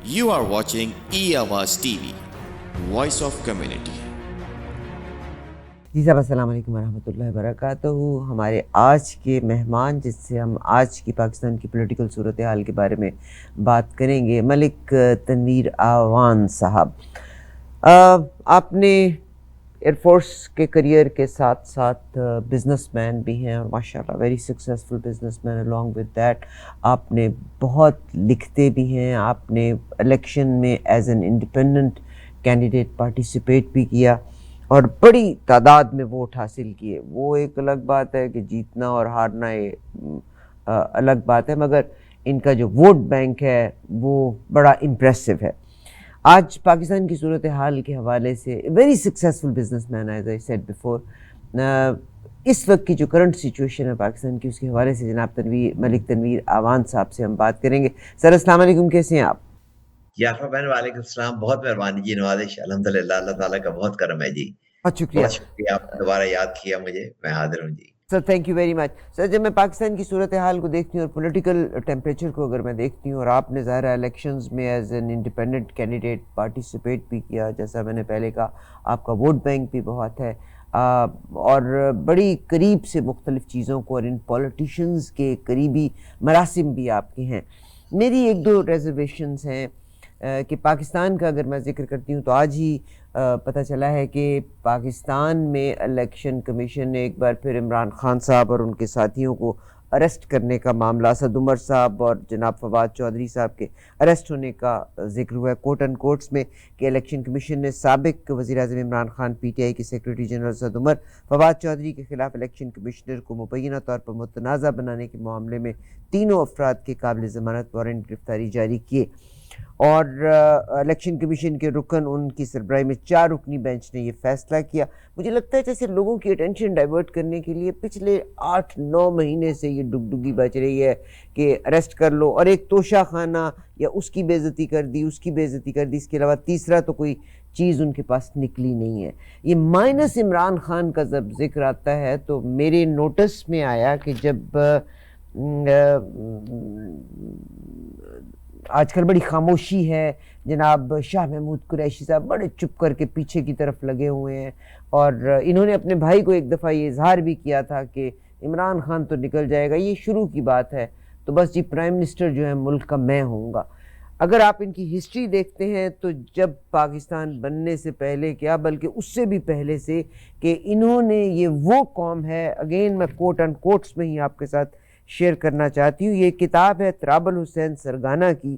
You are watching E-Awaaz TV, Voice of Community. جی صاحب السلام علیکم ورحمۃ اللہ وبرکاتہ. ہمارے آج کے مہمان جس سے ہم آج کی پاکستان کی پولیٹیکل صورتحال کے بارے میں بات کریں گے، ملک تنویر اعوان صاحب. آپ نے ایئر فورس کے کریئر کے ساتھ ساتھ بزنس مین بھی ہیں اور ماشاء اللہ very successful businessman. along with that آپ نے بہت لکھتے بھی ہیں. آپ نے الیکشن میں as an independent candidate participate بھی کیا اور بڑی تعداد میں ووٹ حاصل کیے. وہ ایک الگ بات ہے کہ جیتنا اور ہارنا یہ الگ بات ہے، مگر ان کا جو ووٹ بینک ہے وہ بڑا امپریسو ہے. آج پاکستان کی صورتحال کے حوالے سے very successful businessman as I said before. اس وقت کی جو کرنٹ سچویشن ہے پاکستان کی، اس کے حوالے سے جناب ملک تنویر اعوان صاحب سے ہم بات کریں گے. سر السلام علیکم، کیسے ہیں آپ؟ یافا بہن وعلیکم السلام. بہت مہربانی جی، نوازش الحمدللہ، اللہ تعالیٰ کا بہت کرم ہے جی. بہت شکریہ. بہت شکریہ، آپ نے دوبارہ یاد کیا مجھے، میں حاضر ہوں جی. Sir thank you very much. Sir جب میں پاکستان کی صورتحال کو دیکھتی ہوں اور پولیٹیکل ٹیمپریچر کو اگر میں دیکھتی ہوں، اور آپ نے ظاہر الیکشنز میں as an independent candidate participate بھی کیا، جیسا میں نے پہلے کہا آپ کا ووٹ بینک بھی بہت ہے اور بڑی قریب سے مختلف چیزوں کو، اور ان پولیٹیشنز کے قریبی مراسم بھی آپ کے ہیں. میری ایک دو ریزرویشنز ہیں کہ پاکستان کا اگر میں ذکر کرتی ہوں تو آج ہی پتہ چلا ہے کہ پاکستان میں الیکشن کمیشن نے ایک بار پھر عمران خان صاحب اور ان کے ساتھیوں کو اریسٹ کرنے کا معاملہ، اسد عمر صاحب اور جناب فواد چودھری صاحب کے اریسٹ ہونے کا ذکر ہوا ہے کوٹ اینڈ کوٹس میں، کہ الیکشن کمیشن نے سابق وزیر اعظم عمران خان، پی ٹی آئی کے سیکریٹری جنرل اسد عمر، فواد چودھری کے خلاف الیکشن کمشنر کو مبینہ طور پر متنازع بنانے کے معاملے میں تینوں افراد کے قابل ضمانت وارنٹ گرفتاری جاری کیے. اور الیکشن کمیشن کے رکن ان کی سربراہی میں 4 رکنی بینچ نے یہ فیصلہ کیا. مجھے لگتا ہے جیسے لوگوں کی اٹینشن ڈائیورٹ کرنے کے لیے پچھلے 8-9 مہینے سے یہ ڈگڈگی بچ رہی ہے کہ اریسٹ کر لو اور ایک توشہ خانہ یا اس کی بے عزتی کر دی، اس کی بے عزتی کر دی، اس کے علاوہ تیسرا تو کوئی چیز ان کے پاس نکلی نہیں ہے. یہ مائنس عمران خان کا جب ذکر آتا ہے تو میرے نوٹس میں آیا کہ جب آج کل بڑی خاموشی ہے، جناب شاہ محمود قریشی صاحب بڑے چپ کر کے پیچھے کی طرف لگے ہوئے ہیں، اور انہوں نے اپنے بھائی کو ایک دفعہ یہ اظہار بھی کیا تھا کہ عمران خان تو نکل جائے گا، یہ شروع کی بات ہے، تو بس جی پرائم منسٹر جو ہے ملک کا میں ہوں گا. اگر آپ ان کی ہسٹری دیکھتے ہیں تو جب پاکستان بننے سے پہلے کیا بلکہ اس سے بھی پہلے سے، کہ انہوں نے یہ وہ قوم ہے، اگین میں کوٹ اینڈ کوٹس میں ہی آپ کے ساتھ شیئر کرنا چاہتی ہوں. یہ کتاب ہے تراب الحسین سرگانہ کی،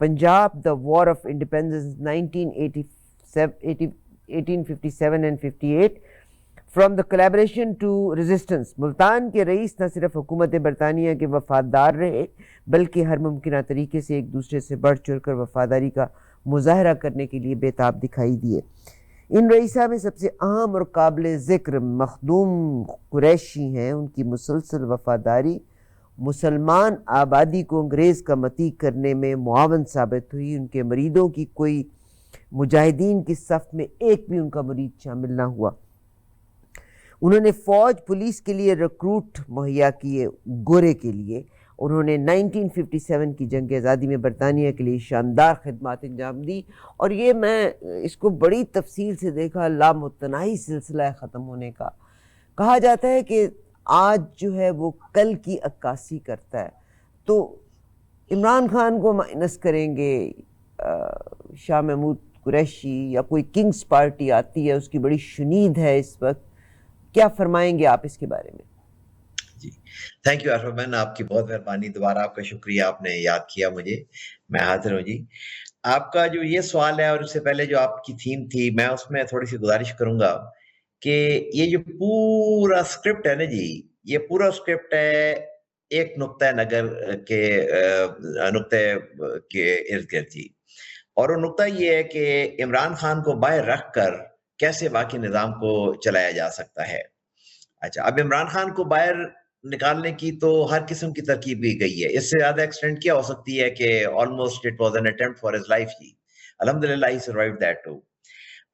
Punjab the war of independence 1857 and 58 from the collaboration to resistance. Multan کے رئیس نہ صرف حکومت برطانیہ کے وفادار رہے بلکہ ہر ممکنہ طریقے سے ایک دوسرے سے بڑھ چڑھ کر وفاداری کا مظاہرہ کرنے کے لیے بےتاب دکھائی دیے. ان رئیسہ میں سب سے اہم اور قابل ذکر مخدوم قریشی ہیں. ان کی مسلسل وفاداری مسلمان آبادی کو انگریز کا مطیع کرنے میں معاون ثابت ہوئی. ان کے مریدوں کی کوئی مجاہدین کی صف میں ایک بھی ان کا مرید شامل نہ ہوا. انہوں نے فوج پولیس کے لیے ریکروٹ مہیا کیے گورے کے لیے. انہوں نے 1957 کی جنگ آزادی میں برطانیہ کے لیے شاندار خدمات انجام دی، اور یہ میں اس کو بڑی تفصیل سے دیکھا، لامتناہی سلسلہ ہے ختم ہونے کا. کہا جاتا ہے کہ آج جو ہے وہ کل کی عکاسی کرتا ہے. تو عمران خان کو مائنس کریں گے، شاہ محمود قریشی یا کوئی کنگز پارٹی آتی ہے، اس کی بڑی شنید ہے اس وقت، کیا فرمائیں گے آپ اس کے بارے میں؟ جی تھینک یو عارفہ بہن، آپ کی بہت مہربانی، دوبارہ آپ کا شکریہ، آپ نے یاد کیا مجھے، میں حاضر ہوں جی. آپ کا جو یہ سوال ہے اور اس سے پہلے جو آپ کی تھیم تھی، میں اس میں تھوڑی سی گزارش کروں گا کہ یہ جو پورا اسکرپٹ ہے نا جی، یہ پورا اسکرپٹ ہے ایک نقطۂ نظر کے نقطے کے ارد گرد جی. اور وہ نقطہ یہ ہے کہ عمران خان کو باہر رکھ کر کیسے باقی نظام کو چلایا جا سکتا ہے. اچھا، اب عمران خان کو باہر نکالنے کی تو ہر قسم کی ترکیب کی گئی ہے. اس سے زیادہ ایکسٹینڈ کیا ہو سکتی ہے کہ almost it was an attempt for his life جی. الحمدللہ ہی سروائیوڈ دیٹ ٹو.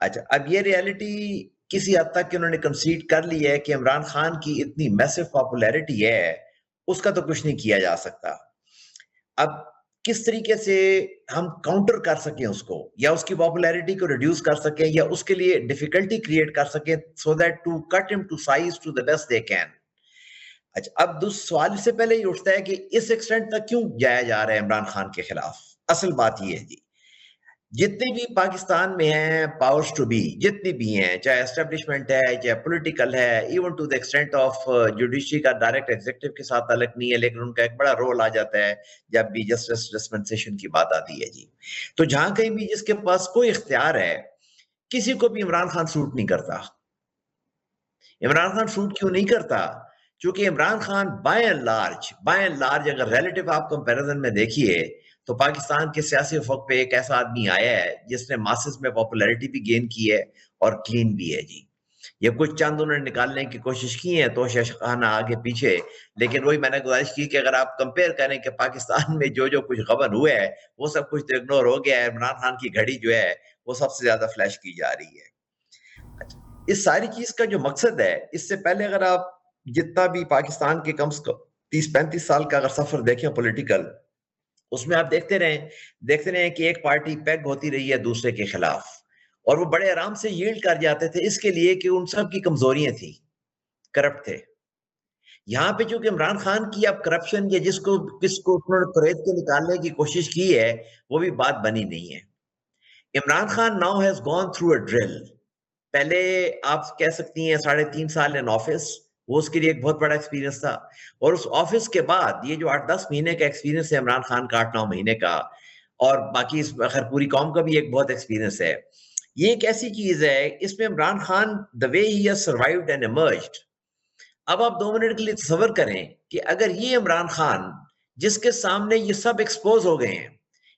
اچھا، اب یہ ریئلٹی کسی حد تک کہ انہوں نے کنسیڈ کر لی ہے کہ عمران خان کی اتنی میسو پاپولیرٹی ہے، اس کا تو کچھ نہیں کیا جا سکتا. اب کس طریقے سے ہم کاؤنٹر کر سکیں اس کو, یا اس کی پاپولیرٹی کو ریڈیوس کر سکیں, یا اس کے لیے ڈیفیکلٹی کریٹ کر سکیں, so that to cut him to size to the best they can. اچھا, اب سوال اس سے پہلے یہ اٹھتا ہے کہ اس ایکسٹینٹ تک کیوں جایا جا رہا ہے عمران خان کے خلاف. اصل بات یہ ہے جی, جتنے بھی پاکستان میں ہیں پاورز ٹو بی, جتنی بھی ہیں, چاہے اسٹیبلشمنٹ ہے, چاہے پولیٹیکل ہے, even to the extent of judiciary کا ڈائریکٹ ایگزیکٹو کے ساتھ تعلق نہیں ہے, لیکن ان کا ایک بڑا رول آ جاتا ہے جب بھی جسٹس ڈسپنسیشن کی بات آتی ہے جی. تو جہاں کہیں بھی جس کے پاس کوئی اختیار ہے, کسی کو بھی عمران خان سوٹ نہیں کرتا. عمران خان سوٹ کیوں نہیں کرتا؟ چونکہ Imran Khan by and large اگر ریلیٹو آپ کمپیریزن میں دیکھیے تو پاکستان کے سیاسی افق پہ ایک ایسا آدمی آیا ہے جس نے ماسز میں پاپولیرٹی بھی گین کی ہے اور کلین بھی ہے جی. یہ کچھ چند انہوں نے نکالنے کی کوشش کی ہے تو شیخانہ آگے پیچھے, لیکن وہی میں نے گزارش کی کہ اگر آپ کمپیئر کریں کہ پاکستان میں جو کچھ غبن ہوا ہے وہ سب کچھ تو اگنور ہو گیا ہے. عمران خان کی گھڑی جو ہے وہ سب سے زیادہ فلیش کی جا رہی ہے. اچھا, اس ساری چیز کا جو مقصد ہے, اس سے پہلے اگر آپ جتنا بھی پاکستان کے کم سے کم 30-35 سال کا اگر سفر دیکھیں پولیٹیکل, اس میں آپ دیکھتے رہیں کہ ایک پارٹی پیگ ہوتی رہی ہے دوسرے کے خلاف, اور وہ بڑے آرام سے ییلڈ کر جاتے تھے اس کے لیے کہ ان سب کی کمزوریاں تھیں, کرپٹ تھے. یہاں پہ چونکہ عمران خان کی اب کرپشن یا کس کو انہوں نے پریت کے نکالنے کی کوشش کی ہے وہ بھی بات بنی نہیں ہے. Imran Khan now has gone through a drill. پہلے آپ کہہ سکتی ہیں 3.5 سال ان آفس, وہ اس کے لیے ایک بہت بڑا ایکسپیرینس تھا, اور اس آفس کے بعد یہ جو 8-10 مہینے کا ایکسپیرینس ہے عمران خان کا, 8-9 مہینے کا, اور باقی خیر پوری قوم کا بھی ایک بہت ایکسپیرینس ہے. یہ ایک ایسی چیز ہے, اس میں Imran Khan the way he has survived and emerged. اب آپ 2 منٹ کے لیے تصور کریں کہ اگر یہ عمران خان جس کے سامنے یہ سب ایکسپوز ہو گئے ہیں,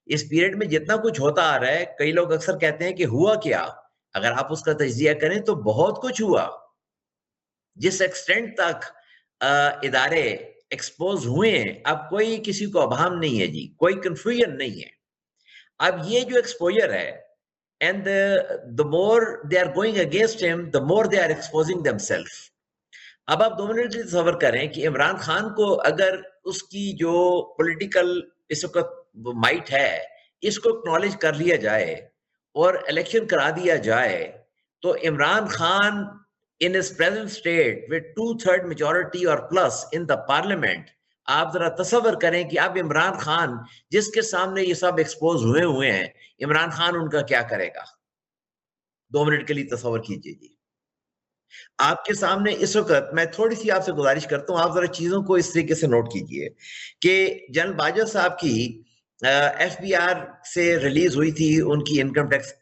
اس پیریڈ میں جتنا کچھ ہوتا آ رہا ہے, کئی لوگ اکثر کہتے ہیں کہ ہوا کیا, اگر آپ اس کا تجزیہ کریں تو بہت کچھ ہوا. جس ایکسٹینٹ تک ادارے ایکسپوز ہوئے ہیں, اب کوئی کسی کو ابہام نہیں ہے جی, کوئی کنفیوژن نہیں ہے. اب یہ جو ایکسپوجر ہے, and the more they are going against him, the more they are exposing themselves. اب آپ 2 منٹ سے تصور کریں کہ عمران خان کو اگر اس کی جو پولیٹیکل اس وقت مائٹ ہے اس کو اکنالج کر لیا جائے اور الیکشن کرا دیا جائے, تو Imran Khan in his present state with 2/3 majority or plus in the parliament, آپ ذرا تصور کریں کہ اب عمران خان جس کے سامنے یہ سب ایکسپوز ہوئے ہیں, عمران خان ان کا کیا کرے گا. 2 منٹ کے لیے تصور کیجئے جی. آپ کے سامنے اس وقت میں تھوڑی سی آپ سے گزارش کرتا ہوں, آپ ذرا چیزوں کو اس طریقے سے نوٹ کیجئے کہ جنرل باجوہ صاحب کی ایف بی آر سے ریلیز ہوئی تھی ان کی انکم ٹیکس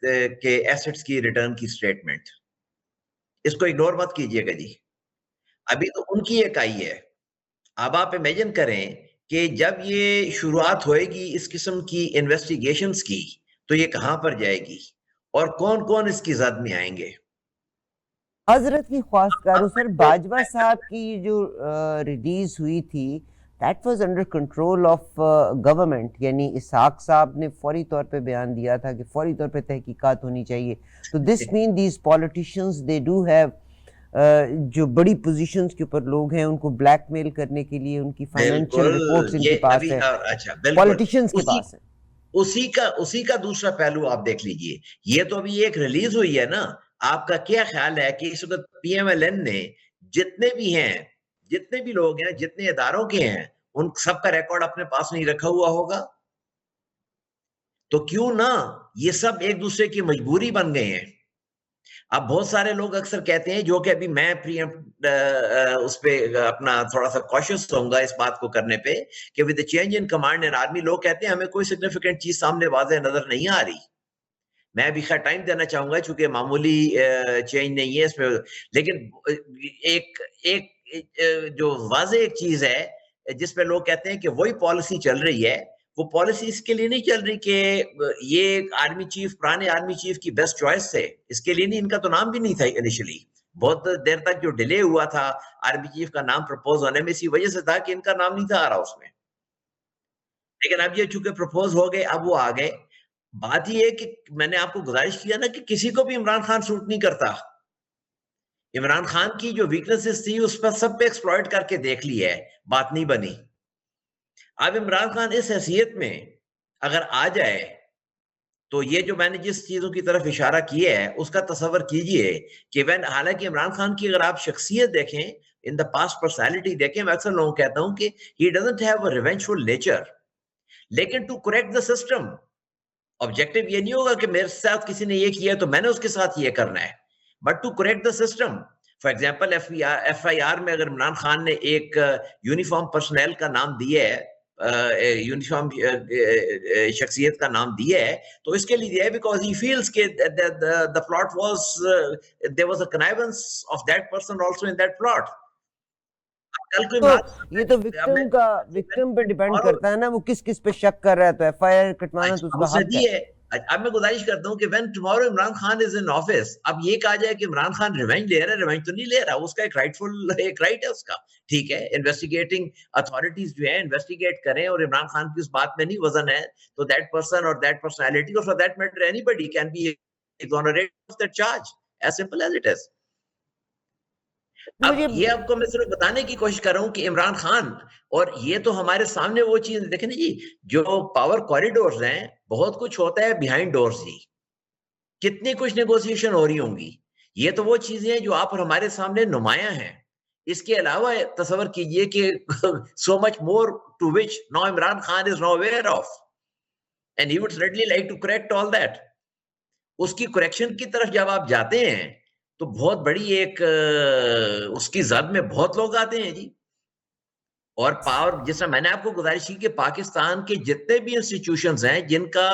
کے ایسٹس کی ریٹرن کی سٹیٹمنٹ. اس کو اگنور مت کیجئے گا جی, ابھی تو ان کی ایک آئی ہے. اب آپ امیجن کریں کہ جب یہ شروعات ہوئے گی اس قسم کی انویسٹیگیشنز کی تو یہ کہاں پر جائے گی اور کون کون اس کی زد میں آئیں گے. حضرت کی خواست کارو سر, باجوہ صاحب کی جو ریلیز ہوئی تھی that was under control of government, یعنی اسحاق صاحب نے فوری طور پہ بیان دیا تھا کہ فوری طور پہ تحقیقات ہونی چاہیے. تو this mean these politicians they do have جو بڑی پوزیشنز کے اوپر لوگ ہیں ان کو بلیک میل کرنے کے لیے ان کی فائنینشیل رپورٹس ان کے پاس ہیں, پولیٹیشینز کے پاس ہیں. اسی کا دوسرا پہلو آپ دیکھ لیجئے. یہ تو ابھی ایک ریلیز ہوئی ہے نا, آپ کا کیا خیال ہے کہ اس وقت پی ایم ایل این نے جتنے بھی ہیں, جتنے بھی لوگ ہیں, جتنے اداروں کے ہیں, ان سب کا ریکارڈ اپنے پاس نہیں رکھا ہوا ہوگا؟ تو کیوں نہ یہ سب ایک دوسرے کی مجبوری بن گئے ہیں. اب بہت سارے لوگ اکثر کہتے ہیں, جو کہ ابھی میں اس پہ اپنا تھوڑا سا کوشش ہوں گا اس بات کو کرنے پہ, کہ with change in command in army, لوگ کہتے ہیں ہمیں کوئی سگنیفیکنٹ چیز سامنے واضح نظر نہیں آ رہی. میں بھی خیر ٹائم دینا چاہوں گا چونکہ معمولی چینج نہیں ہے اس میں, لیکن ایک جو واضح ایک چیز ہے جس پہ لوگ کہتے ہیں کہ وہی پالیسی چل رہی ہے, وہ پالیسی اس کے لیے نہیں چل رہی کہ یہ آرمی چیف, پرانے آرمی چیف کی بیسٹ چوائس تھے, اس کے لیے نہیں, ان کا تو نام بھی نہیں تھا انیشلی. بہت دیر تک جو ڈیلے ہوا تھا آرمی چیف کا نام پرپوز ہونے میں اسی وجہ سے تھا کہ ان کا نام نہیں تھا آ رہا اس میں. لیکن اب یہ چونکہ پرپوز ہو گئے, اب وہ آ گئے. بات یہ ہے کہ میں نے آپ کو گزارش کیا نا کہ کسی کو بھی عمران خان سوٹ نہیں کرتا. عمران خان کی جو ویکنسز تھی اس پر سب پہ ایکسپلوئٹ کر کے دیکھ لی ہے, بات نہیں بنی. اب عمران خان اس حیثیت میں اگر آ جائے تو یہ جو میں نے جس چیزوں کی طرف اشارہ کیا ہے اس کا تصور کیجئے کہ حالانکہ عمران خان کی اگر آپ شخصیت دیکھیں ان دا پاسٹ پرسنالٹی دیکھیں، میں اکثر لوگوں کو کہتا ہوں کہ he doesn't have a revengeful nature، لیکن to correct the system objective یہ نہیں ہوگا کہ میرے ساتھ کسی نے یہ کیا تو میں نے اس کے ساتھ یہ کرنا ہے، but to correct the system. For example F I R میں اگر عمران خان نے ایک یونیفارم پرسنل کا نام دیا ہے، یونیفارم شخصیت کا نام دیا ہے، تو اس کے لیے دیا ہے بیکاز ہی فیلز کہ the plot was there was a connivance of that person also in that plot. یہ تو وکٹم پہ ڈیپینڈ کرتا ہے نا، وہ کس کس پہ شک کر رہا ہے، تو ایف آئی آر کٹوانا تو اس کا حق ہے. اب میں گزارش کرتا ہوں کہ when tomorrow Imran Khan is in office، اب یہ کہا جائے کہ عمران خان ریونج لے رہا ہے، ریونج تو نہیں لے رہا، اس کا ایک رائٹ ہے اس کا، ٹھیک ہے، انویسٹیگیٹنگ اتھارٹیز جو ہیں انویسٹیگیٹ کریں، اور عمران خان کی اس بات میں نہیں وزن ہے تو دیٹ پرسن اور دیٹ پرسنالٹی اور for that matter anybody can be exonerated of that charge, as simple as it is. اب یہ آپ کو میں صرف بتانے کی کوشش کر رہا ہوں کہ عمران خان، اور یہ تو ہمارے سامنے وہ چیز دیکھیں نا جی، جو پاور کوریڈورز ہیں بہت کچھ ہوتا ہے بیہائنڈ ڈورز جی، کتنی کچھ نیگوسیشن ہو رہی ہوں گی، یہ تو وہ چیزیں ہیں جو آپ اور ہمارے سامنے نمایاں ہیں. اس کے علاوہ تصور کیجئے کہ so much more to which now Imran Khan is now aware of and he would certainly like to correct all that. اس کی کریکشن کی طرف جب آپ جاتے ہیں تو بہت بڑی ایک اس کی زد میں بہت لوگ آتے ہیں جی، اور پاور، جس میں نے آپ کو گزارش کی کہ پاکستان کے جتنے بھی انسٹیٹیوشنز ہیں جن کا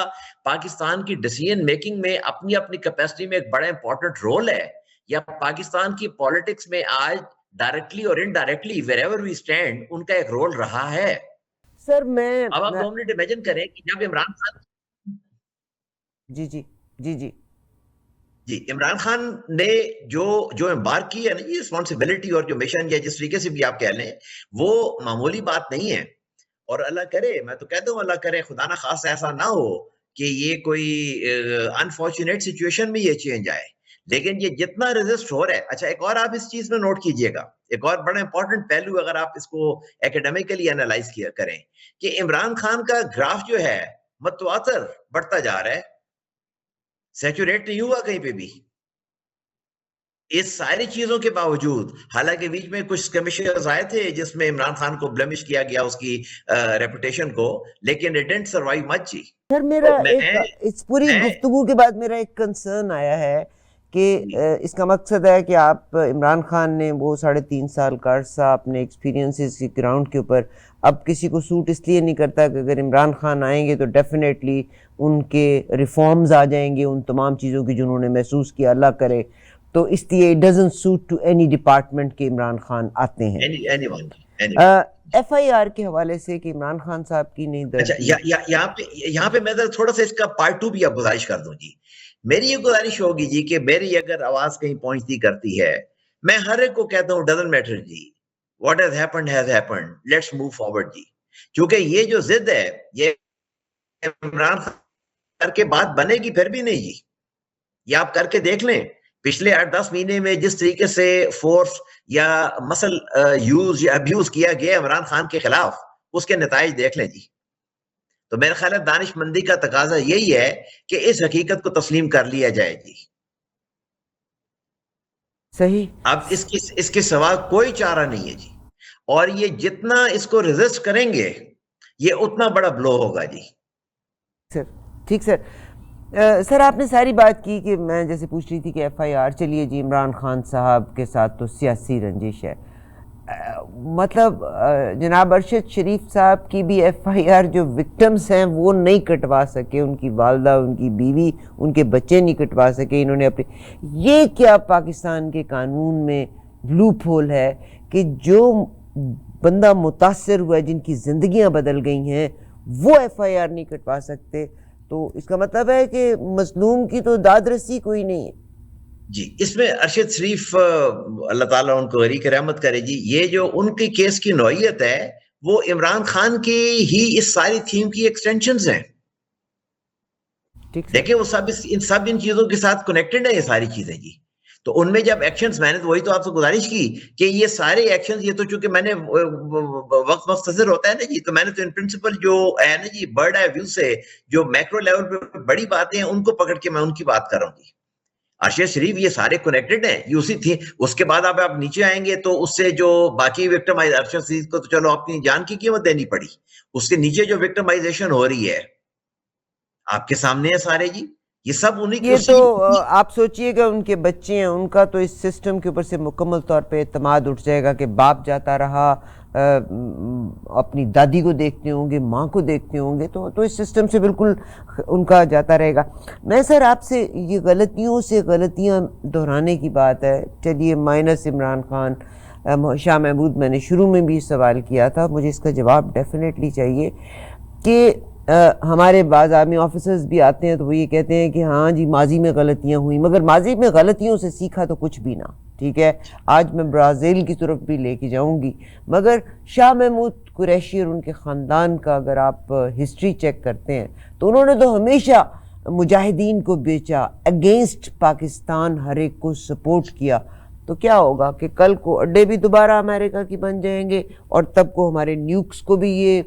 پاکستان کی ڈیسیژن میکنگ میں اپنی اپنی کیپیسٹی میں ایک بڑا امپورٹنٹ رول ہے، یا پاکستان کی پالیٹکس میں آج ڈائریکٹلی اور indirectly wherever we stand ان کا ایک رول رہا ہے. سر میں اب آپ 2 منٹ امیجن کریں کہ جب عمران خان جی عمران خان نے جو امبارک کی ہے نا یہ رسپانسبلٹی اور جو مشن یا جس طریقے سے بھی آپ کہہ لیں، وہ معمولی بات نہیں ہے. اور اللہ کرے، میں تو کہتا ہوں اللہ کرے خدا نہ خاص ایسا نہ ہو کہ یہ کوئی انفارچونیٹ سچویشن میں یہ چینج آئے، لیکن یہ جتنا ریزسٹ ہو رہا ہے. اچھا ایک اور آپ اس چیز میں نوٹ کیجئے گا، ایک اور بڑا امپورٹنٹ پہلو اگر آپ اس کو ایکیڈیمکلی انالائز کریں کہ عمران خان کا گراف جو ہے متواتر بڑھتا جا رہا ہے، سیچوریٹ نہیں ہوا کہیں پہ بھی. اس ساری چیزوں کے باوجود، حالانکہ بیچ میں کچھ کمیشنرز آئے تھے جس میں عمران خان کو بلیمش کیا گیا اس کی ریپوٹیشن کو، لیکن اٹ ڈڈنٹ سروائیو مچ جی. سر میرا اس پوری گفتگو کے بعد میرا ایک کنسرن آیا ہے کہ اس کا مقصد ہے کہ آپ عمران خان نے وہ 3.5 سال کا عرصہ اپنے ایکسپیرینسز کی گراؤنڈ کے اوپر، اب کسی کو سوٹ اس لیے نہیں کرتا کہ اگر عمران خان آئیں گے تو ڈیفینیٹلی ان کے ریفارمز آ جائیں گے ان تمام چیزوں کی جنہوں نے محسوس کیا، اللہ کرے. تو اس لیے it doesn't suit to any department کہ عمران خان آتے ہیں. ایف آئی آر کے حوالے سے کہ عمران خان صاحب کی نہیں اچھا یہاں پہ میں تھوڑا سا اس کا پارٹ 2 بھی آپ گزارش کر دوں جی. میری یہ گزارش ہوگی جی کہ میری اگر آواز کہیں پہنچتی کرتی ہے، میں ہر ایک کو کہتا ہوں ڈزنٹ میٹر جی، what has happened, let's move forward جی. کیونکہ یہ جو ضد ہے یہ عمران خان کر کے بات بنے گی پھر بھی نہیں جی. یہ آپ کر کے دیکھ لیں پچھلے 8-10 مہینے میں جس طریقے سے فورس یا مسل یوز یا ابیوز کیا گیا عمران خان کے خلاف، اس کے نتائج دیکھ لیں جی. تو میرے خیال ہے دانش مندی کا تقاضا یہی ہے کہ اس حقیقت کو تسلیم کر لیا جائے جی. صحیح. اب اس کے سوا کوئی چارہ نہیں ہے جی، اور یہ جتنا اس کو ریزسٹ کریں گے یہ اتنا بڑا بلو ہوگا جی. سر ٹھیک سر. سر آپ نے ساری بات کی کہ میں جیسے پوچھ رہی تھی کہ ایف آئی آر چلیے جی عمران خان صاحب کے ساتھ تو سیاسی رنجش ہے، مطلب جناب ارشد شریف صاحب کی بھی ایف آئی آر جو وکٹمز ہیں وہ نہیں کٹوا سکے، ان کی والدہ، ان کی بیوی، ان کے بچے نہیں کٹوا سکے انہوں نے اپنی. یہ کیا پاکستان کے قانون میں لوپ ہول ہے کہ جو بندہ متاثر ہوا ہے، جن کی زندگیاں بدل گئی ہیں، وہ ایف آئی آر نہیں کٹوا سکتے؟ تو اس کا مطلب ہے کہ مظلوم کی تو داد رسی کوئی نہیں ہے جی. اس میں ارشد شریف اللہ تعالیٰ ان کو غریق رحمت کرے جی، یہ جو ان کی کیس کی نوعیت ہے وہ عمران خان کی ہی اس ساری تھیم کی ایکسٹینشنز ہیں. دیکھیں وہ سب ان چیزوں کے ساتھ کنیکٹڈ ہیں یہ ساری چیزیں جی. تو ان میں جب ایکشنز میں نے تو وہی تو آپ سے گزارش کی کہ یہ سارے ایکشنز یہ تو چونکہ میں نے وقت مختصر ہوتا ہے نا جی تو میں نے تو ان پرنسپل جو ہے نا جی برڈ آئی ویو سے جو میکرو لیول پہ بڑی باتیں ہیں ان کو پکڑ کے میں ان کی بات کر رہا ہوں جی. ارشد شریف یہ سارے کنیکٹڈ ہیں یہ اسی تھی. اس کے بعد آپ نیچے آئیں گے تو اس سے جو باقی وکٹمائز ارشد شریف کو تو چلو اپنی جان کی قیمت دینی پڑی, اس کے نیچے جو وکٹمائزیشن ہو رہی ہے آپ کے سامنے ہے سارے جی, یہ سب انہیں یہ تو آپ سوچئے گا ان کے بچے ہیں ان کا تو اس سسٹم کے اوپر سے مکمل طور پہ اعتماد اٹھ جائے گا کہ باپ جاتا رہا اپنی دادی کو دیکھتے ہوں گے ماں کو دیکھتے ہوں گے تو اس سسٹم سے بالکل ان کا جاتا رہے گا. میں سر آپ سے یہ غلطیوں سے غلطیاں دہرانے کی بات ہے, چلیے مائنس عمران خان شاہ محمود, میں نے شروع میں بھی سوال کیا تھا, مجھے اس کا جواب ڈیفینیٹلی چاہیے کہ ہمارے بعض آرمی آفیسرز بھی آتے ہیں تو وہ یہ کہتے ہیں کہ ہاں جی ماضی میں غلطیاں ہوئیں, مگر ماضی میں غلطیوں سے سیکھا تو کچھ بھی نہ. ٹھیک ہے, آج میں برازیل کی طرف بھی لے کے جاؤں گی, مگر شاہ محمود قریشی اور ان کے خاندان کا اگر آپ ہسٹری چیک کرتے ہیں تو انہوں نے تو ہمیشہ مجاہدین کو بیچا, اگینسٹ پاکستان ہر ایک کو سپورٹ کیا. تو کیا ہوگا کہ کل کو اڈے بھی دوبارہ امریکہ کی بن جائیں گے اور تب کو ہمارے نیوکس کو بھی یہ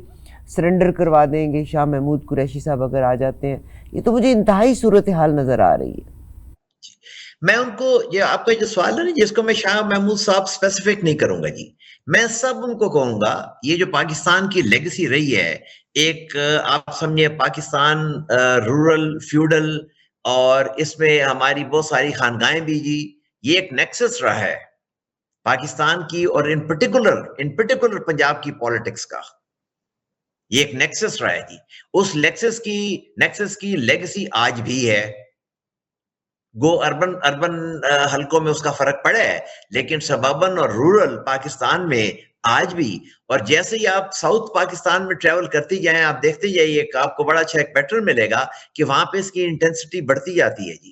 سرنڈر کروا دیں گے شاہ محمود قریشی صاحب اگر آ جاتے ہیں. یہ تو مجھے انتہائی صورتحال نظر آ رہی ہے. میں ان کو یہ آپ کا جو سوال ہے نا جس کو میں شاہ محمود صاحب اسپیسیفک نہیں کروں گا جی, میں سب ان کو کہوں گا یہ جو پاکستان کی لیگیسی رہی ہے ایک آپ سمجھے پاکستان رورل فیوڈل اور اس میں ہماری بہت ساری خانگاہیں بھی جی, یہ ایک نیکسس رہا ہے پاکستان کی اور ان پرٹیکولر پنجاب کی پالیٹکس کا, یہ ایک نیکسس رہا ہے جی. اس نیکسس کی لیگیسی آج بھی ہے. گو اربن حلقوں میں اس کا فرق پڑا ہے لیکن سبربن اور رورل پاکستان میں آج بھی, اور جیسے ہی آپ ساؤتھ پاکستان میں ٹریول کرتی جائیں آپ دیکھتے جائیے کہ آپ کو بڑا اچھا ایک پیٹرن ملے گا کہ وہاں پہ اس کی انٹینسٹی بڑھتی جاتی ہے جی.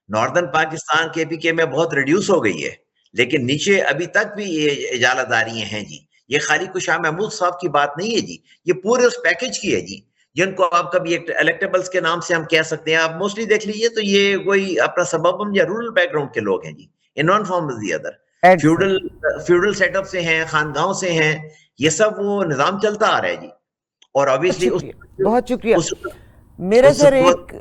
ناردرن پاکستان کے پی کے میں بہت ریڈیوس ہو گئی ہے لیکن نیچے ابھی تک بھی یہ اجالہ داریاں ہیں جی. یہ خالی کو شاہ محمود صاحب کی بات نہیں ہے جی, یہ پورے اس پیکج کی ہے جی, جن کو آپ کبھی الیکٹیبلز کے نام سے ہم کہہ سکتے ہیں. آپ موسٹلی دیکھ لیجئے تو یہ کوئی اپنا سبربن یا رورل بیک گراؤنڈ کے لوگ ہیں جی, ان one form or the other. Feudal set up سے ہیں, خانگاہوں سے ہیں, یہ سب وہ نظام چلتا آ رہا ہے جی. اور obviously بہت شکریہ. میرا سر ایک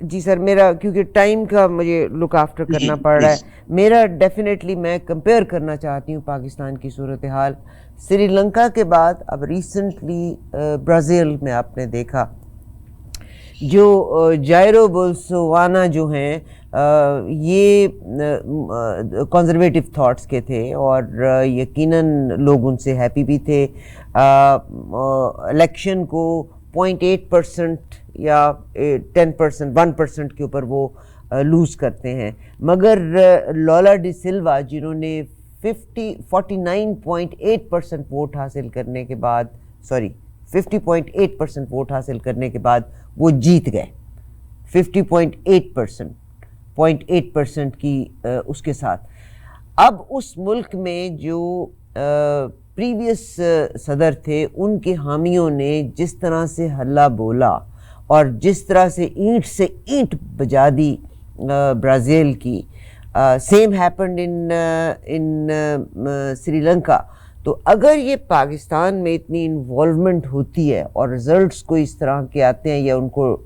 جی سر میرا کیونکہ ٹائم کا مجھے لک آفٹر کرنا پڑ رہا ہے, میرا ڈیفینیٹلی میں کمپیئر کرنا چاہتی ہوں پاکستان کی صورتحال سری لنکا کے بعد. اب ریسنٹلی برازیل میں آپ نے دیکھا جو جائرو بولسوانو جو ہیں یہ کنزرویٹو تھاٹس کے تھے اور یقیناً لوگ ان سے ہیپی بھی تھے. الیکشن کو 0.8% یا 10%, 1% کے اوپر وہ لوز کرتے ہیں, مگر لولا ڈی سلوا جنہوں نے 49.8% ووٹ حاصل کرنے کے بعد 50.8% ووٹ حاصل کرنے کے بعد وہ جیت گئے 0.8% کی اس کے ساتھ. اب اس ملک میں جو پریویس صدر تھے ان کے حامیوں نے جس طرح سے ہلہ بولا اور جس طرح سے اینٹ سے اینٹ بجا دی برازیل کی, same happened in Sri Lanka. تو اگر یہ پاکستان میں اتنی انوالومنٹ ہوتی ہے اور رزلٹس کو اس طرح کے آتے ہیں یا ان کو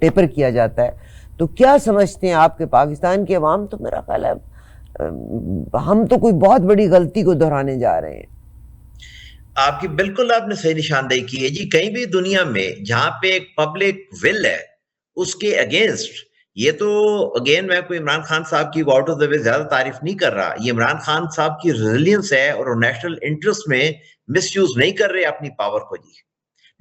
ٹیپر کیا جاتا ہے تو کیا سمجھتے ہیں آپ کہ پاکستان کے عوام, تو میرا خیال ہے ہم تو کوئی بہت بڑی غلطی کو دہرانے جا رہے ہیں. آپ کی بالکل آپ نے صحیح نشاندہی کی ہے جی. کہیں بھی دنیا میں جہاں پہ ایک پبلک ول ہے اس کے اگینسٹ, یہ تو اگین میں کوئی عمران خان صاحب کی آؤٹ آف دا وے زیادہ تعریف نہیں کر رہا, یہ عمران خان صاحب کی ریزیلینس ہے اور نیشنل انٹرسٹ میں مس یوز نہیں کر رہے اپنی پاور کو جی.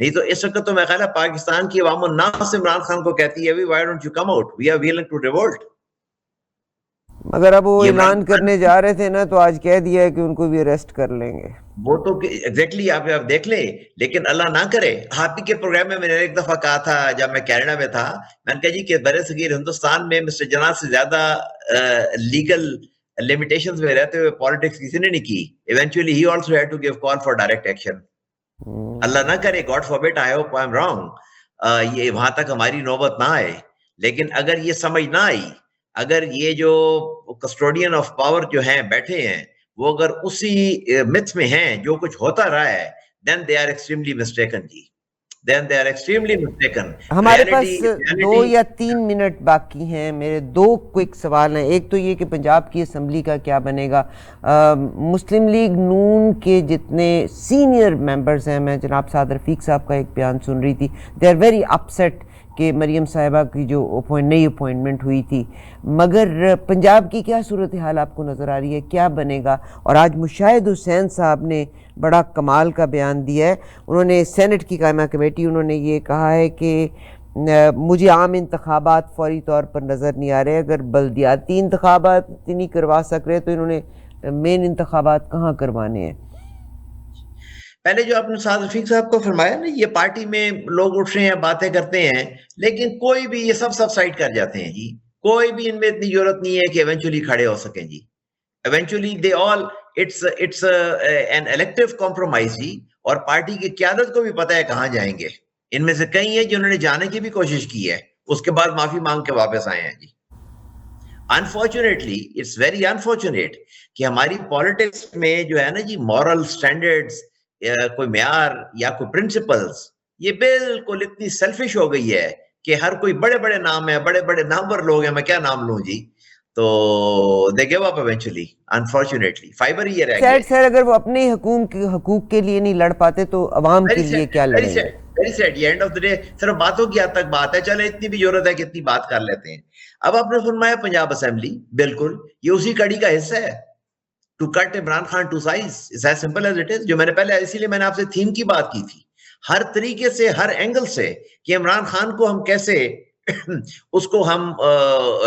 نہیں تو اس وقت تو میں خیال ہے پاکستان کی عوام الناس عمران خان کو کہتی ہے why don't you come out, we are willing to revolt. مگر اب وہ اعلان کرنے جا رہے تھے نا تو آج کہہ دیا ہے کہ ان کو بھی اریسٹ کر لیں گے. وہ تو ایگزیکٹلی آپ دیکھ لیں, لیکن اللہ نہ کرے. آپ ہی کے پروگرام میں نے ایک دفعہ کہا تھا جب میں کینیڈا میں تھا, میں نے کہا جی کہ بر صغیر ہندوستان میں مسٹر جناح سے زیادہ لیگل لمیٹیشنز میں رہتے ہوئے پالیٹکس کسی نے نہیں کی. Eventually he also had to give call for direct action. اللہ نہ کرے, God forbid, I hope I am wrong, یہ وہاں تک ہماری نوبت نہ آئے. لیکن اگر یہ سمجھ نہ آئی اگر یہ جو کسٹوڈین آف پاور جو ہیں بیٹھے ہیں وہ اگر اسی متھ میں ہیں جو کچھ ہوتا رہا ہے, then they are extremely mistaken G, then they are extremely mistaken. ہمارے پاس 2 یا 3 منٹ باقی ہیں. میرے 2 کوئک سوال ہیں. ایک تو یہ کہ پنجاب کی اسمبلی کا کیا بنے گا. مسلم لیگ نون کے جتنے سینئر ممبرز ہیں, میں جناب سعد رفیق صاحب کا ایک بیان سن رہی تھی, دے آر ویری اپسیٹ کہ مریم صاحبہ کی جو نئی اپوائنٹمنٹ ہوئی تھی, مگر پنجاب کی کیا صورتحال آپ کو نظر آ رہی ہے, کیا بنے گا؟ اور آج مشاہد حسین صاحب نے بڑا کمال کا بیان دیا ہے. انہوں نے سینٹ کی قائمہ کمیٹی, انہوں نے یہ کہا ہے کہ مجھے عام انتخابات فوری طور پر نظر نہیں آ رہے, اگر بلدیاتی انتخابات نہیں کروا سک رہے تو انہوں نے مین انتخابات کہاں کروانے ہیں؟ پہلے جو آپ نے سعد رفیق صاحب کو فرمایا نا, یہ پارٹی میں لوگ اٹھ رہے ہیں, باتیں کرتے ہیں, لیکن کوئی بھی یہ سب سائڈ کر جاتے ہیں جی. کوئی بھی ان میں اتنی ضرورت نہیں ہے کہ ایونچولی کھڑے ہو سکیں جی. Eventually they all it's an elective compromise جی. اور پارٹی کی قیادت کو بھی پتہ ہے کہاں جائیں گے. ان میں سے کئی ہیں جنہوں نے جانے کی بھی کوشش کی ہے, اس کے بعد معافی مانگ کے واپس آئے ہیں جی. انفارچونیٹلی اٹس ویری انفارچونیٹ کہ ہماری پالیٹکس میں جو ہے نا جی, مورل سٹینڈرڈز, کوئی معیار یا کوئی پرنسپلز, یہ بالکل اتنی سیلفش ہو گئی ہے کہ ہر کوئی بڑے بڑے نام ہے, بڑے بڑے نامور لوگ ہیں, میں کیا نام لوں جی, تو they gave up eventually. Unfortunately فائبر ہی رہ گیا. سر اگر وہ اپنے حقوق کے لیے نہیں لڑ پاتے تو عوام کے لیے کیا لڑیں گے؟ Very sad. یہ اینڈ آف دی ڈے صرف باتوں کی حد تک بات ہے, چلے اتنی بھی ضرورت ہے کہ اتنی بات کر لیتے ہیں. اب آپ نے فرمایا پنجاب اسمبلی, بالکل یہ اسی کڑی کا حصہ ہے. to cut Imran Khan to size, it's as simple as it is. جو میں نے پہلے, اسی لیے میں نے آپ سے تھیم کی بات کی تھی, ہر طریقے سے, ہر اینگل سے, کہ عمران خان کو ہم کیسے اس کو ہم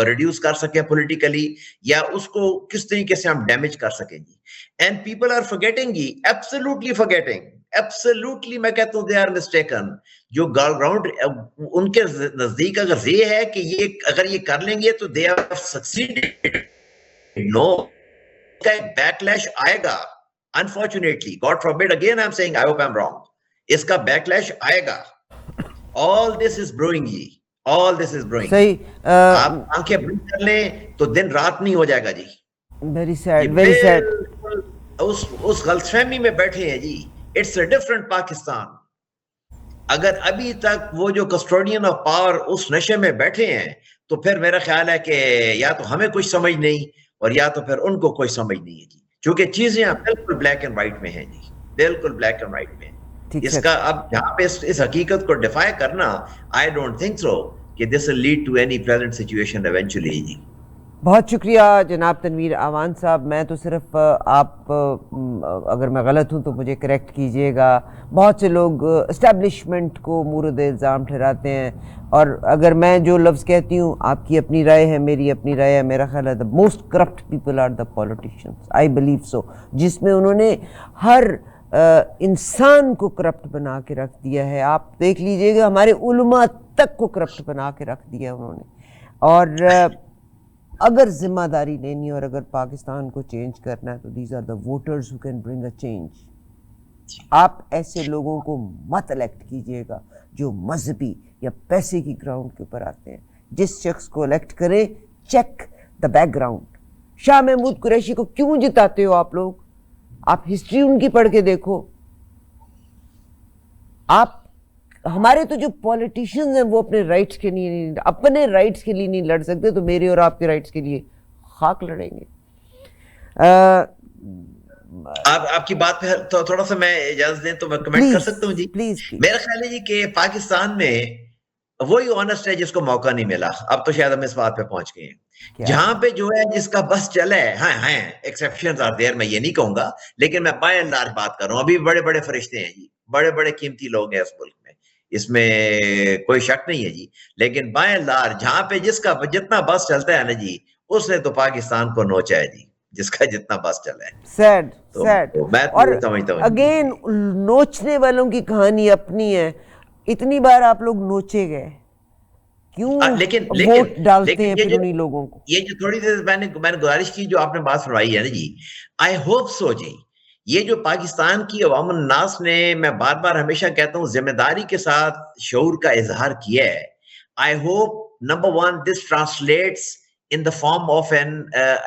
ریڈیوس کر سکیں پولیٹیکلی, یا اس کو کس طریقے سے ہم ڈیمیج کر سکیں گی. اینڈ پیپل آر forgetting جی, ایبسولوٹلی forgetting, ایبسولوٹلی میں کہتا ہوں they are mistaken. جو گراؤنڈ ان کے نزدیک اگر یہ ہے کہ یہ اگر یہ کر لیں گے تو they have succeeded. No, کا ایک بیکلیش آئے گا. Unfortunately, God forbid, again I'm saying, I hope I'm wrong, اس کا بیکلیش آئے گا. All this is brewing G, all this is brewing. صحیح. آپ آنکھیں بند کر لیں تو دن رات نہیں ہو جائے گا جی. Very sad, very sad. اس غلط فہمی میں بیٹھے ہیں جی. It's a different Pakistan. اگر ابھی تک وہ جو کسٹوڈین آف پاور اس نشے میں بیٹھے ہیں تو پھر میرا خیال ہے کہ یا تو ہمیں کچھ سمجھ نہیں, اور یا تو پھر ان کو کوئی سمجھ نہیں ہے جی. چونکہ چیزیں بالکل بلیک اینڈ وائٹ میں ہیں جی, بالکل بلیک اینڈ وائٹ میں. اس کا اب جہاں پہ اس حقیقت کو ڈیفائی کرنا, آئی ڈونٹ تھنک سو کہ this will lead to any pleasant situation eventually جی. بہت شکریہ جناب تنویر اعوان صاحب. میں تو صرف آپ, اگر میں غلط ہوں تو مجھے کریکٹ کیجئے گا, بہت سے لوگ اسٹیبلشمنٹ کو مورد الزام ٹھہراتے ہیں, اور اگر میں جو لفظ کہتی ہوں, آپ کی اپنی رائے ہے, میری اپنی رائے ہے, میرا خیال ہے the most corrupt people are the politicians, I believe so, جس میں انہوں نے ہر انسان کو کرپٹ بنا کے رکھ دیا ہے. آپ دیکھ لیجئے گا ہمارے علماء تک کو کرپٹ بنا کے رکھ دیا انہوں نے. اور اگر ذمہ داری لینی اور اگر پاکستان کو چینج کرنا ہے تو these are the voters who can bring a change. آپ ایسے لوگوں کو مت الیکٹ کیجئے گا جو مذہبی یا پیسے کی گراؤنڈ کے اوپر آتے ہیں. جس شخص کو الیکٹ کریں, check the back ground. Shah Mahmood Qureshi کو کیوں جتاتے ہو آپ لوگ؟ آپ ہسٹری ان کی پڑھ کے دیکھو. آپ, ہمارے تو جو پولیٹیشنز ہیں وہ اپنے رائٹس کے لیے, اپنے رائٹس کے لیے نہیں لڑ سکتے, تو میرے اور آپ کے رائٹس کے لیے خاک لڑیں گے. آپ کی بات پہ تھوڑا سا میں اجازت دیں تو میں کمنٹ کر سکتا ہوں جی. میرا خیال ہے جی کہ پاکستان میں وہی آنسٹ ہے جس کو موقع نہیں ملا. اب تو شاید ہم اس بات پہ پہنچ گئے ہیں جہاں پہ جو ہے جس کا بس چلا ہے. ہاں ایکسیپشنز آر دیئر, میں یہ نہیں کہوں گا, لیکن میں بائی اینڈ لارج بات کر رہا ہوں. ابھی بڑے بڑے فرشتے ہیں جی, بڑے بڑے قیمتی لوگ ہیں اس ملک میں, اس میں کوئی شک نہیں ہے جی. لیکن بائی اینڈ لارج جہاں پہ جس کا جتنا بس چلتا ہے نا جی, اس نے تو پاکستان کو نوچا ہے جی, جس کا جتنا بس چلا ہے. Sad sad. اور اگین نوچنے والوں کی کہانی اپنی ہے. اتنی بار آپ لوگ نوچے گئے, کیوں ووٹ ڈالتے ہیں پھر انہی لوگوں کو؟ یہ جو تھوڑی سی میں نے گزارش کی, جو آپ نے بات فرمائی ہے نا جی, آئی ہوپ سو جی, یہ جو پاکستان کی عوام الناس نے, میں بار بار ہمیشہ کہتا ہوں, ذمہ داری کے ساتھ شعور کا اظہار کیا ہے. I hope number 1 this translates in the form of an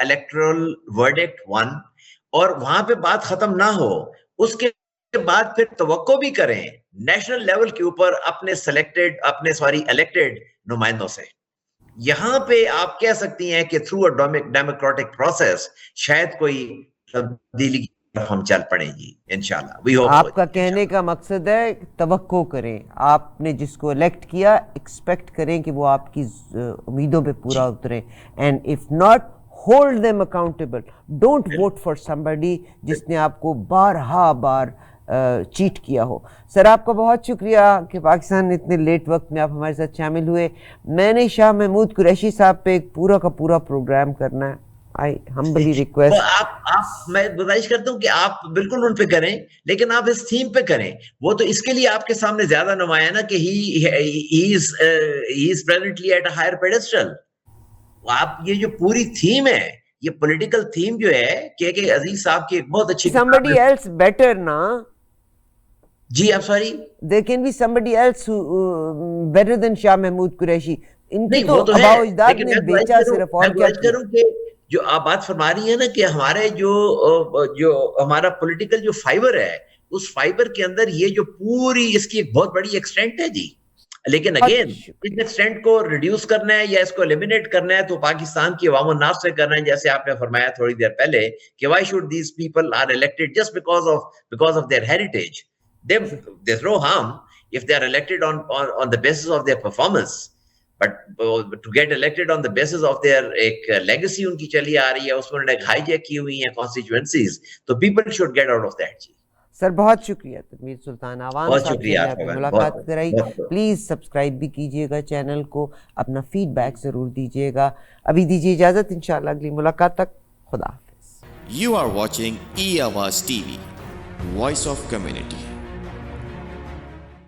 electoral verdict one, اور وہاں پہ بات ختم نہ ہو, اس کے بعد پھر توقع بھی کریں نیشنل لیول کے اوپر اپنے الیکٹڈ نمائندوں سے. یہاں پہ آپ کہہ سکتی ہیں کہ تھرو اے ڈیموکریٹک پروسیس شاید کوئی تبدیلی ہم چل پڑیں گی انشاءاللہ. آپ کا کہنے کا مقصد ہے توقع کریں, آپ نے جس کو الیکٹ کیا ایکسپیکٹ کریں کہ وہ آپ کی امیدوں پہ پورا اتریں, and if not hold them accountable. Don't vote for somebody جس نے آپ کو بار چیٹ کیا ہو. سر آپ کا بہت شکریہ کہ پاکستان اتنے لیٹ وقت میں آپ ہمارے ساتھ شامل ہوئے. میں نے شاہ محمود قریشی صاحب پہ ایک پورا کا پورا پروگرام کرنا ہے. I humbly request. میں گزارش کرتا ہوں کہ آپ بالکل ان پہ کریں, لیکن آپ اس تھیم پہ کریں. وہ تو اس کے لیے آپ کے سامنے زیادہ نمایاں نا کہ he is presently at a higher pedestal. آپ یہ جو پوری تھیم ہے, یہ پولیٹیکل تھیم جو ہے کہ عزیز صاحب کی ایک بہت اچھی somebody else better نا. جی I'm sorry, there can be somebody else who better than Shah Mahmood Qureshi. ان کی تو ہے, آباء و اجداد نے بیچا صرف, اور کیا کروں کہ جو آپ بات فرما رہی ہیں نا کہ ہمارے جو ہمارا پولیٹیکل جو فائبر ہے, اس فائبر کے اندر یہ جو پوری اس کی ایک بہت بڑی ایکسٹینٹ ہے جی. لیکن اگین اس ایکسٹینٹ کو ریڈیوس کرنا ہے یا اس کو ایلیمینیٹ کرنا ہے تو پاکستان کی عوام الناس سے کرنا ہے, جیسے آپ نے فرمایا تھوڑی دیر پہلے کہ why should these people are elected just because of their heritage. There's no harm if they are elected on the basis of their performance, but to get elected on the basis of their ایک legacy ان کی چلی آ رہی ہے, اس میں انہوں نے high Jack کی ہوئی ہیں constituencies, تو people should get out of that جی. سر بہت شکریہ تنویر سلطان عوام صاحب سے آپ نے ملاقات کرائی. پلیز سبسکرائب بھی کیجیے گا چینل کو, اپنا فیڈ بیک ضرور دیجیے گا. ابھی دیجیے اجازت, انشاءاللہ اگلی ملاقات تک خدا حافظ. You are watching E-Awaaz TV, Voice of Community.